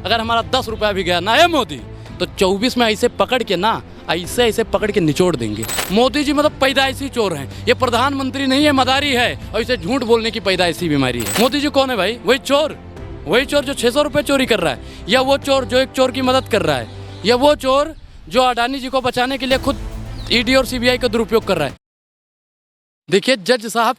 अगर हमारा 10 रुपया भी गया ना है मोदी, तो 24 में ऐसे पकड़ के ना ऐसे पकड़ के निचोड़ देंगे। मोदी जी मतलब पैदाइशी चोर हैं, ये प्रधानमंत्री नहीं है, मदारी है, और इसे झूठ बोलने की पैदाइशी बीमारी है। मोदी जी कौन है भाई? वही चोर जो 600 रुपये चोरी कर रहा है, या वो चोर जो एक चोर की मदद कर रहा है, या वो चोर जो अडानी जी को बचाने के लिए खुद ईडी और सीबीआई का दुरुपयोग कर रहा है। देखिए जज साहब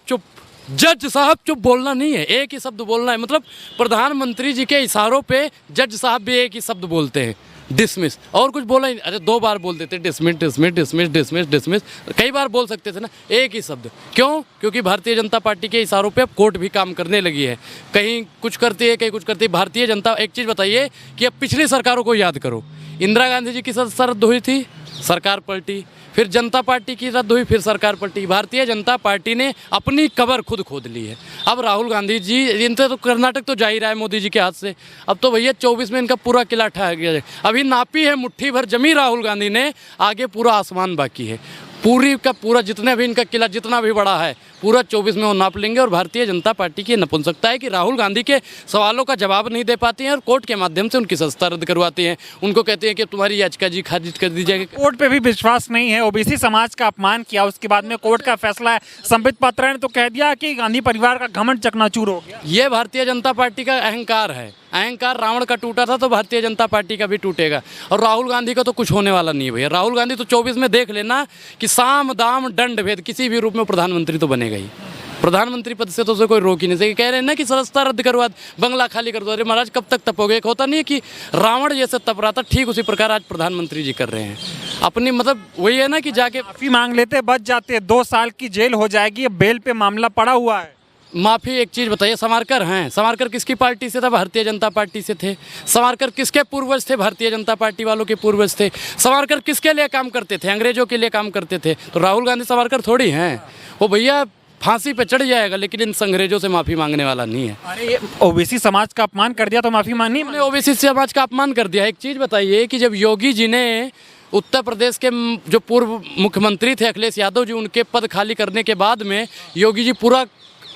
चुप बोलना नहीं है, एक ही शब्द बोलना है। मतलब प्रधानमंत्री जी के इशारों पे जज साहब भी एक ही शब्द बोलते हैं, डिसमिस। और कुछ बोला ही, अरे 2 बार बोल देते, डिसमिस। कई बार बोल सकते थे ना, एक ही शब्द। क्यों? क्योंकि भारतीय जनता पार्टी के इशारों पे अब कोर्ट भी काम करने लगी है। कहीं कुछ करती है, कहीं कुछ करती है भारतीय जनता। एक चीज़ बताइए कि अब पिछली सरकारों को याद करो। इंदिरा गांधी जी की रद्द हुई थी, सरकार पलटी, फिर जनता पार्टी की रद्द हुई, फिर सरकार पलटी। भारतीय जनता पार्टी ने अपनी कब्र खुद खोद ली है। अब राहुल गांधी जी, इनसे तो कर्नाटक तो जा ही रहा है मोदी जी के हाथ से। अब तो भैया 24 में इनका पूरा किला ठा गया है। अभी नापी है मुट्ठी भर जमी राहुल गांधी ने, आगे पूरा आसमान बाकी है। पूरी का पूरा जितने भी इनका किला जितना भी बड़ा है, पूरा 24 में वो नाप लेंगे। और भारतीय जनता पार्टी की नपुंसकता है कि राहुल गांधी के सवालों का जवाब नहीं दे पाती हैं और कोर्ट के माध्यम से उनकी सदस्यता रद्द करवाती हैं। उनको कहते हैं कि तुम्हारी याचिका जी खारिज कर दी जाएगी। कोर्ट पे भी विश्वास नहीं है, ओबीसी समाज का अपमान किया, उसके बाद में कोर्ट का फैसला है। संबित पात्रा ने तो कह दिया कि गांधी परिवार का घमंड चकनाचूर हो गया। ये भारतीय जनता पार्टी का अहंकार है। अहंकार रावण का टूटा था तो भारतीय जनता पार्टी का भी टूटेगा। और राहुल गांधी का तो कुछ होने वाला नहीं है भैया। राहुल गांधी तो 24 में देख लेना कि साम दाम दंड भेद किसी भी रूप में प्रधानमंत्री तो बनेगा ही। प्रधानमंत्री पद से तो उसे कोई रोक ही नहीं सके। कह रहे हैं ना कि सदस्यता रद्द करवा, बंगला खाली कर दो। अरे महाराज कब तक तपोगे? एक होता नहीं है कि रावण जैसे तप रहा था, ठीक उसी प्रकार आज प्रधानमंत्री जी कर रहे हैं अपनी। मतलब वही है ना कि जाके माफी मांग लेते, बच जाते, 2 साल की जेल हो जाएगी। बेल पे मामला पड़ा हुआ है। माफ़ी, एक चीज़ बताइए, सावरकर हैं, सावरकर किसकी पार्टी से था? भारतीय जनता पार्टी से थे। सावरकर किसके पूर्वज थे? भारतीय जनता पार्टी वालों के पूर्वज थे। सावरकर किसके लिए काम करते थे? अंग्रेजों के लिए काम करते थे। तो राहुल गांधी सावरकर थोड़ी हैं। वो भैया फांसी पे चढ़ जाएगा, लेकिन इन अंग्रेजों से माफ़ी मांगने वाला नहीं है। अरे ओबीसी समाज का अपमान कर दिया तो माफी मांगनी? उन्होंने ओबीसी समाज का अपमान कर दिया। एक चीज़ बताइए कि जब योगी जी ने उत्तर प्रदेश के जो पूर्व मुख्यमंत्री थे अखिलेश यादव जी, उनके पद खाली करने के बाद में योगी जी पूरा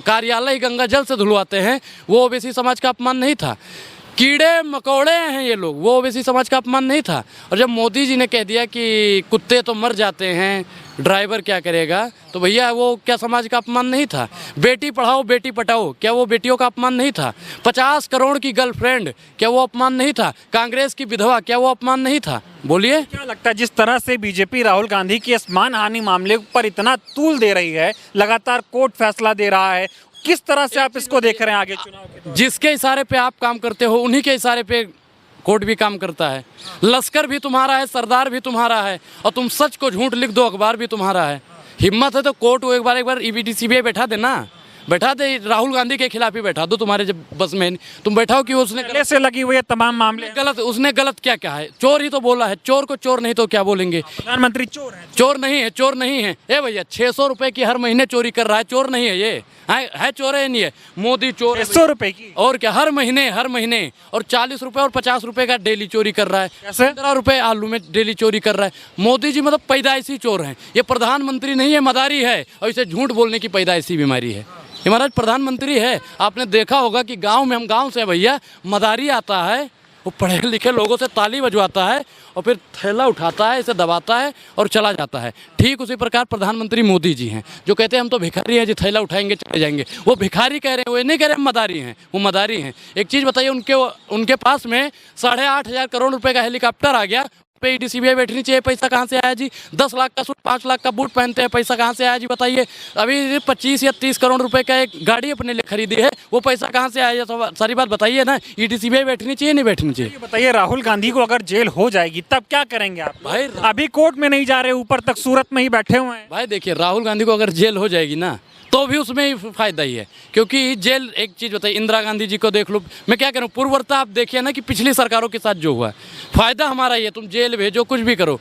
कार्यालय गंगा जल से धुलवाते हैं, वो ओबीसी समाज का अपमान नहीं था? कीड़े मकोड़े हैं ये लोग, वो ओबीसी समाज का अपमान नहीं था? और जब मोदी जी ने कह दिया कि कुत्ते तो मर जाते हैं, ड्राइवर क्या करेगा, तो भैया वो क्या समाज का अपमान नहीं था? बेटी पढ़ाओ बेटी पटाओ, क्या वो बेटियों का अपमान नहीं था? 50 करोड़ की गर्लफ्रेंड, क्या वो अपमान नहीं था? कांग्रेस की विधवा, क्या वो अपमान नहीं था? बोलिए। क्या लगता है जिस तरह से बीजेपी राहुल गांधी के इस मानहानि मामले पर इतना तूल दे रही है, लगातार कोर्ट फैसला दे रहा है, किस तरह से आप इसको देख रहे हैं आगे चुनाव के? जिसके इशारे पे आप काम करते हो उन्हीं के इशारे पे कोर्ट भी काम करता है। लश्कर भी तुम्हारा है, सरदार भी तुम्हारा है, और तुम सच को झूठ लिख दो, अखबार भी तुम्हारा है। हिम्मत है तो कोर्ट को एक बार ईडी सीबीआई बैठा देना, बैठा दे, राहुल गांधी के खिलाफ ही बैठा दो। तुम्हारे जब बस में तुम बैठाओ कि उसने पहले से लगी हुई है तमाम मामले गलत, उसने गलत क्या कहा है? चोर ही तो बोला है। चोर को चोर नहीं तो क्या बोलेंगे? प्रधानमंत्री चोर है। चोर नहीं है, चोर नहीं है। ए भैया 600 रुपए की हर महीने चोरी कर रहा है, चोर नहीं है ये? है चोर है? नहीं है। मोदी चोर है। 600 रुपए की? और क्या, हर महीने और 40 रुपए और 50 रुपए का डेली चोरी कर रहा है। कैसे? 15 रुपए आलू में डेली चोरी कर रहा है। मोदी जी मतलब पैदाइशी चोर हैं। ये प्रधानमंत्री नहीं है, मदारी है, और इसे झूठ बोलने की पैदाइशी बीमारी है। ये महाराज प्रधानमंत्री है। आपने देखा होगा कि गांव में, हम गांव से भैया, मदारी आता है, वो पढ़े लिखे लोगों से ताली बजवाता है और फिर थैला उठाता है, इसे दबाता है और चला जाता है। ठीक उसी प्रकार प्रधानमंत्री मोदी जी हैं, जो कहते हैं हम तो भिखारी हैं जी, थैला उठाएंगे चले जाएंगे। वो भिखारी कह रहे हैं, वो नहीं कह रहे हम मदारी हैं, वो मदारी हैं। एक चीज़ बताइए, उनके पास में 8,500 करोड़ रुपए का हेलीकॉप्टर आ गया, पे ईडी सीबीआई बैठनी चाहिए। पैसा कहाँ से आया जी? 10 लाख का सूट, 5 लाख का बूट पहनते हैं, पैसा कहाँ से आया जी बताइए? अभी 25 या 30 करोड़ रुपए का एक गाड़ी अपने लिए खरीदी है, वो पैसा कहाँ से आया? सारी बात बताइए ना। ईडी सीबीआई बैठनी चाहिए, नहीं बैठनी चाहिए? बताइए, राहुल गांधी को अगर जेल हो जाएगी तब क्या करेंगे आप? भाई अभी कोर्ट में नहीं जा रहे, ऊपर तक सूरत में ही बैठे हुए हैं। भाई देखिए, राहुल गांधी को अगर जेल हो जाएगी ना, तो भी उसमें ही फायदा ही है। क्योंकि जेल, एक चीज़ बताइए, इंदिरा गांधी जी को देख लो, मैं क्या करूँ, पूर्ववर्ता आप देखिए ना कि पिछली सरकारों के साथ जो हुआ, फायदा हमारा ही है। तुम जेल भेजो, कुछ भी करो,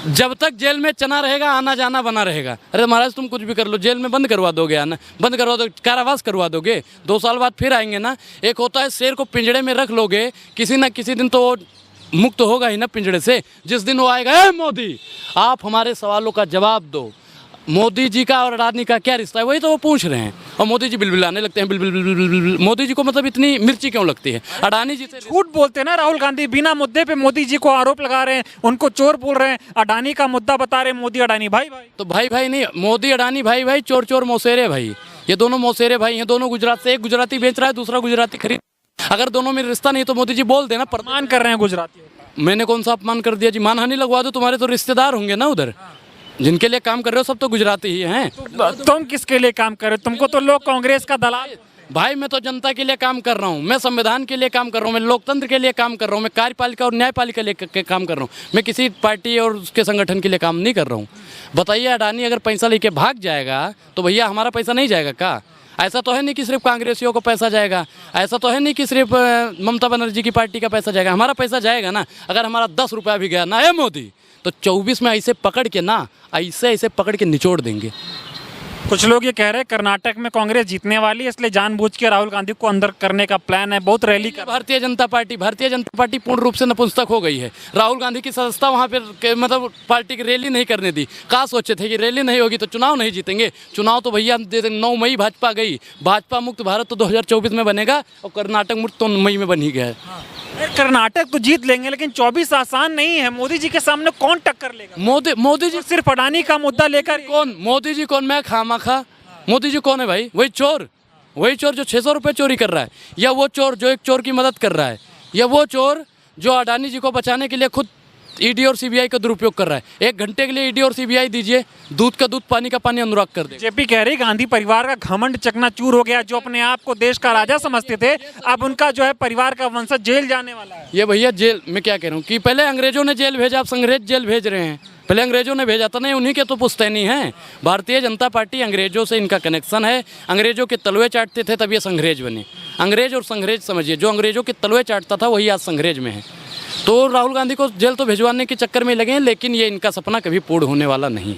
जब तक जेल में चना रहेगा, आना जाना बना रहेगा। अरे महाराज तुम कुछ भी कर लो, जेल में बंद करवा दोगे, आना बंद करवा दो, कारावास करवा दोगे, 2 साल बाद फिर आएंगे ना। एक होता है शेर को पिंजड़े में रख लोगे, किसी ना किसी दिन तो मुक्त होगा ही ना पिंजड़े से। जिस दिन वो आएगा, ए मोदी आप हमारे सवालों का जवाब दो, मोदी जी का और अडानी का क्या रिश्ता है, वही तो वो पूछ रहे हैं। और मोदी जी बिलबिलाने लगते हैं, बिल बिल बिल बिल बिल बिल। मोदी जी को मतलब इतनी मिर्ची क्यों लगती है? अडानी जी से झूठ बोलते हैं ना राहुल गांधी, बिना मुद्दे पे मोदी जी को आरोप लगा रहे हैं, उनको चोर बोल रहे हैं, अडानी का मुद्दा बता रहे हैं, मोदी अडानी भाई भाई। तो भाई भाई नहीं, मोदी अडानी भाई भाई, चोर चोर मौसेरे भाई। ये दोनों मौसेरे भाई हैं, दोनों गुजरात से। एक गुजराती बेच रहा है, दूसरा गुजराती खरीद। अगर दोनों में रिश्ता नहीं तो मोदी जी बोल देना। पर अपमान कर रहे हैं गुजरातियों का। मैंने कौन सा अपमान कर दिया जी? मानहानि लगवा दो, तुम्हारे तो रिश्तेदार होंगे ना उधर, जिनके लिए काम कर रहे हो सब तो गुजराती ही हैं। तुम किसके लिए काम कर रहे हो? तुमको तो लोग कांग्रेस का दलाल। भाई मैं तो जनता के लिए काम कर रहा हूँ, मैं संविधान के लिए काम कर रहा हूँ, मैं लोकतंत्र के लिए काम कर रहा हूँ, मैं कार्यपालिका और न्यायपालिका के काम कर रहा हूँ। मैं किसी पार्टी और उसके संगठन के लिए काम नहीं कर रहा हूँ। बताइए, अडानी अगर पैसा लेके भाग जाएगा तो भैया हमारा पैसा नहीं जाएगा का? ऐसा तो है नहीं कि सिर्फ कांग्रेसियों को पैसा जाएगा, ऐसा तो है नहीं कि सिर्फ ममता बनर्जी की पार्टी का पैसा जाएगा। हमारा पैसा जाएगा ना। अगर हमारा 10 रुपया भी गया ना है मोदी, तो 24 में ऐसे पकड़ के ना, ऐसे पकड़ के निचोड़ देंगे। कुछ लोग ये कह रहे हैं कर्नाटक में कांग्रेस जीतने वाली है, इसलिए जानबूझ के राहुल गांधी को अंदर करने का प्लान है, बहुत रैली कर। भारतीय जनता पार्टी पूर्ण रूप से नपुंसक हो गई है। राहुल गांधी की सदस्यता वहाँ पर मतलब पार्टी की रैली नहीं करने दी। कहाँ सोचे थे कि रैली नहीं होगी तो चुनाव नहीं जीतेंगे? चुनाव तो भैया 9 मई भाजपा गई। भाजपा मुक्त भारत तो 2024 में बनेगा, और कर्नाटक मुक्त तो मई में बन ही गया है। कर्नाटक तो जीत लेंगे, लेकिन 24 आसान नहीं है। मोदी जी के सामने कौन टक्कर लेगा? मोदी जी सिर्फ अडानी का मुद्दा लेकर कौन? मोदी जी कौन? मैं खामा मोदी जी कौन है भाई? वही चोर जो 600 रुपये चोरी कर रहा है, या वो चोर जो एक चोर की मदद कर रहा है, या वो चोर जो अडानी जी को बचाने के लिए खुद ईडी और सीबीआई का दुरुपयोग कर रहा है। 1 घंटे के लिए ईडी और सीबीआई दीजिए, दूध का दूध पानी का पानी अनुराग कर दे। जेपी कह रही गांधी परिवार का घमंड चकनाचूर हो गया। जो अपने आप को देश का राजा समझते थे, अब उनका जो है परिवार का वंशज जेल जाने वाला है। ये भैया जेल, मैं क्या कह रहा हूँ कि पहले अंग्रेजों ने जेल भेजा, अब संग्रेज जेल भेज रहे हैं। पहले अंग्रेजों ने भेजा था, नहीं उन्हीं के तो पुश्तैनी हैं। भारतीय जनता पार्टी, अंग्रेजों से इनका कनेक्शन है। अंग्रेजों के तलवे चाटते थे तब ये संग्रेज बने। अंग्रेज और संग्रेज समझिए, जो अंग्रेजों के तलवे चाटता था वही आज संग्रेज में है। तो राहुल गांधी को जेल तो भिजवाने के चक्कर में लगे हैं, लेकिन ये इनका सपना कभी पूर्ण होने वाला नहीं।